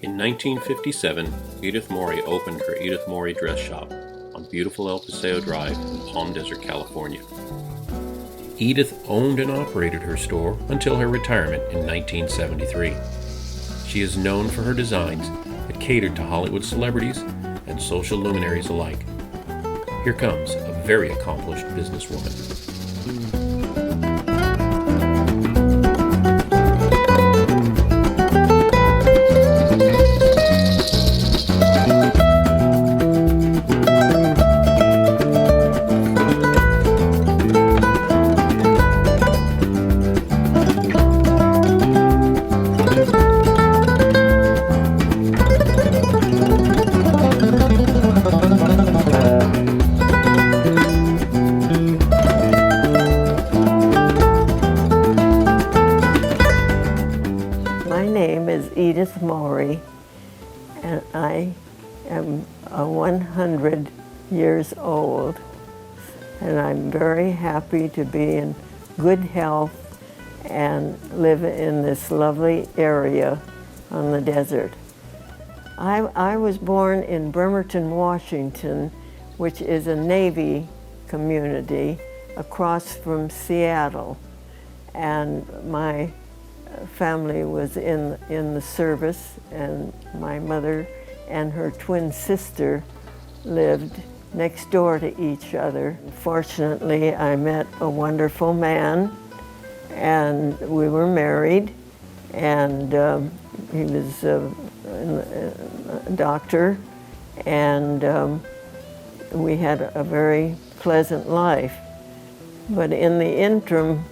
In 1957, Edith Morrey opened her Edith Morrey Dress Shop on beautiful El Paseo Drive in Palm Desert, California. Edith owned and operated her store until her retirement in 1973. She is known for her designs that catered to Hollywood celebrities and social luminaries alike. Here comes a very accomplished businesswoman. My name is Edith Morrey, and I am 100 years old, and I'm very happy to be in good health and live in this lovely area on the desert. I was born in Bremerton, Washington, which is a Navy community across from Seattle, and my family was in the service, and my mother and her twin sister lived next door to each other. Fortunately, I met a wonderful man, and we were married, and he was a doctor, and we had a very pleasant life. But in the interim,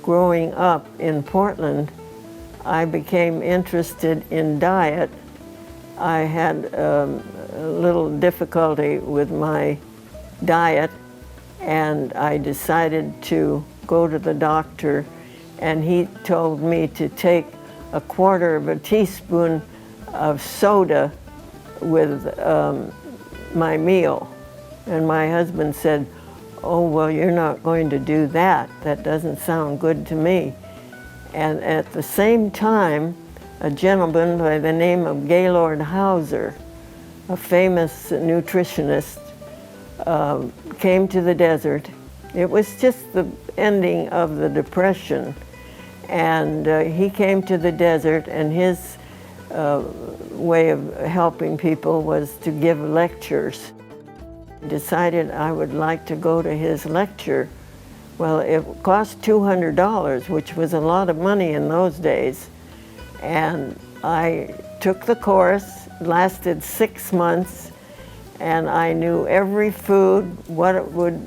growing up in Portland, I became interested in diet. I had a little difficulty with my diet, and I decided to go to the doctor, and he told me to take a quarter of a teaspoon of soda with my meal. And my husband said, "Oh, well, you're not going to do that. That doesn't sound good to me." And at the same time, a gentleman by the name of Gaylord Hauser, a famous nutritionist, came to the desert. It was just the ending of the Depression. And he came to the desert, and his way of helping people was to give lectures. Decided I would like to go to his lecture. Well, it cost $200, which was a lot of money in those days. And I took the course, lasted 6 months, and I knew every food, what it would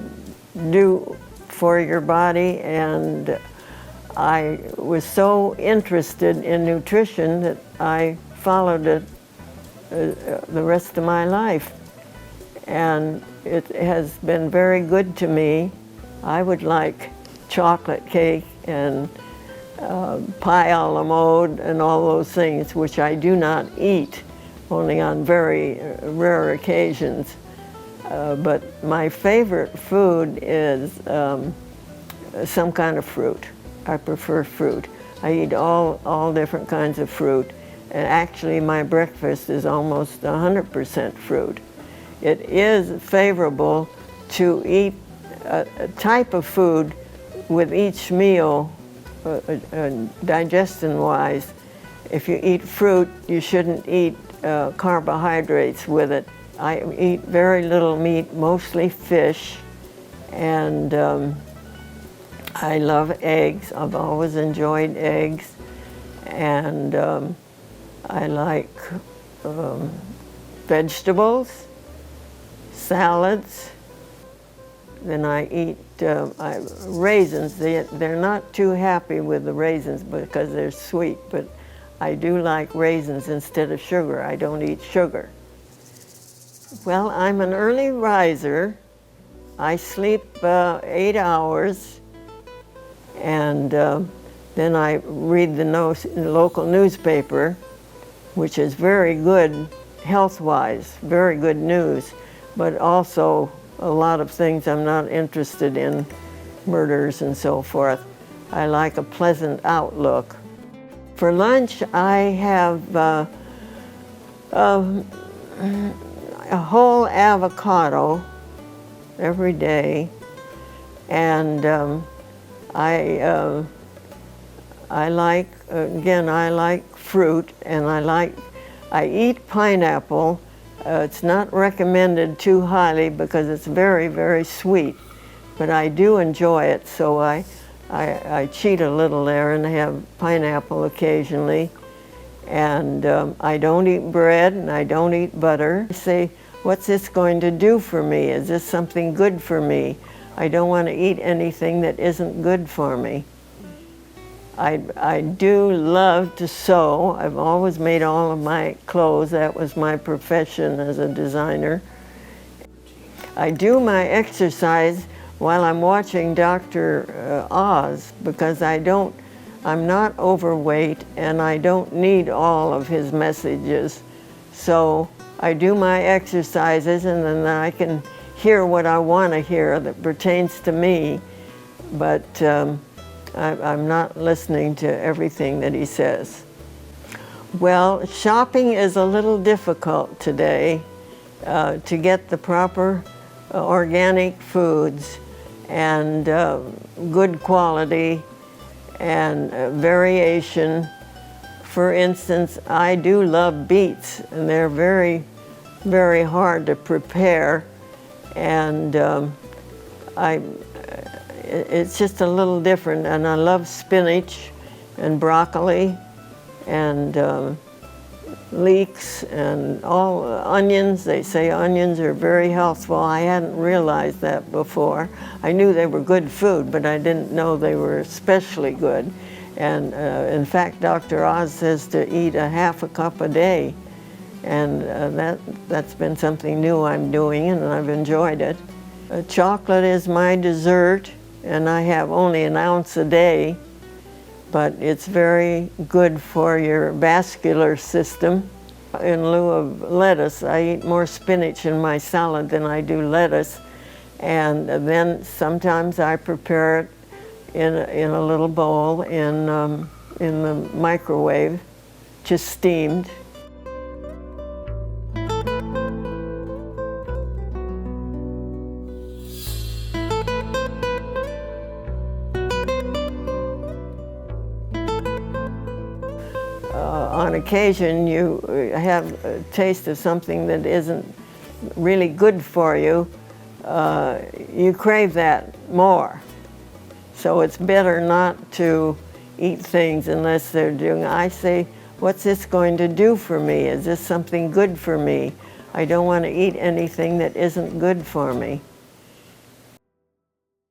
do for your body, and I was so interested in nutrition that I followed it the rest of my life. And it has been very good to me. I would like chocolate cake and pie a la mode and all those things, which I do not eat, only on very rare occasions. But my favorite food is some kind of fruit. I prefer fruit. I eat all different kinds of fruit, and actually my breakfast is almost 100% fruit. It is favorable to eat a type of food with each meal, digestion-wise. If you eat fruit, you shouldn't eat carbohydrates with it. I eat very little meat, mostly fish, and I love eggs. I've always enjoyed eggs, and I like vegetables, salads. Then I eat raisins. They're not too happy with the raisins because they're sweet, but I do like raisins instead of sugar. I don't eat sugar. Well, I'm an early riser. I sleep 8 hours, and then I read the local newspaper, which is very good health-wise, very good news, but also a lot of things I'm not interested in, murders and so forth. I like a pleasant outlook. For lunch, I have A whole avocado every day, and I like, again, I like fruit, and I eat pineapple. It's not recommended too highly because it's very, very sweet, but I do enjoy it, so I cheat a little there and have pineapple occasionally. And I don't eat bread and I don't eat butter. I say, what's this going to do for me? Is this something good for me? I don't want to eat anything that isn't good for me. I do love to sew. I've always made all of my clothes. That was my profession as a designer. I do my exercise while I'm watching Dr. Oz because I'm not overweight and I don't need all of his messages. So I do my exercises and then I can hear what I want to hear that pertains to me, but I'm not listening to everything that he says. Well, shopping is a little difficult today to get the proper organic foods and good quality and variation. For instance, I do love beets, and they're very, very hard to prepare, and it's just a little different. And I love spinach and broccoli and leeks and all onions. They say onions are very healthful. I hadn't realized that before. I knew they were good food, but I didn't know they were especially good. And in fact, Dr. Oz says to eat a half a cup a day. And that's been something new I'm doing, and I've enjoyed it. Chocolate is my dessert, and I have only an ounce a day, but it's very good for your vascular system. In lieu of lettuce, I eat more spinach in my salad than I do lettuce, and then sometimes I prepare it in a little bowl in the microwave, just steamed. On occasion, you have a taste of something that isn't really good for you, you crave that more. So it's better not to eat things unless they're doing. I say, what's this going to do for me? Is this something good for me? I don't want to eat anything that isn't good for me.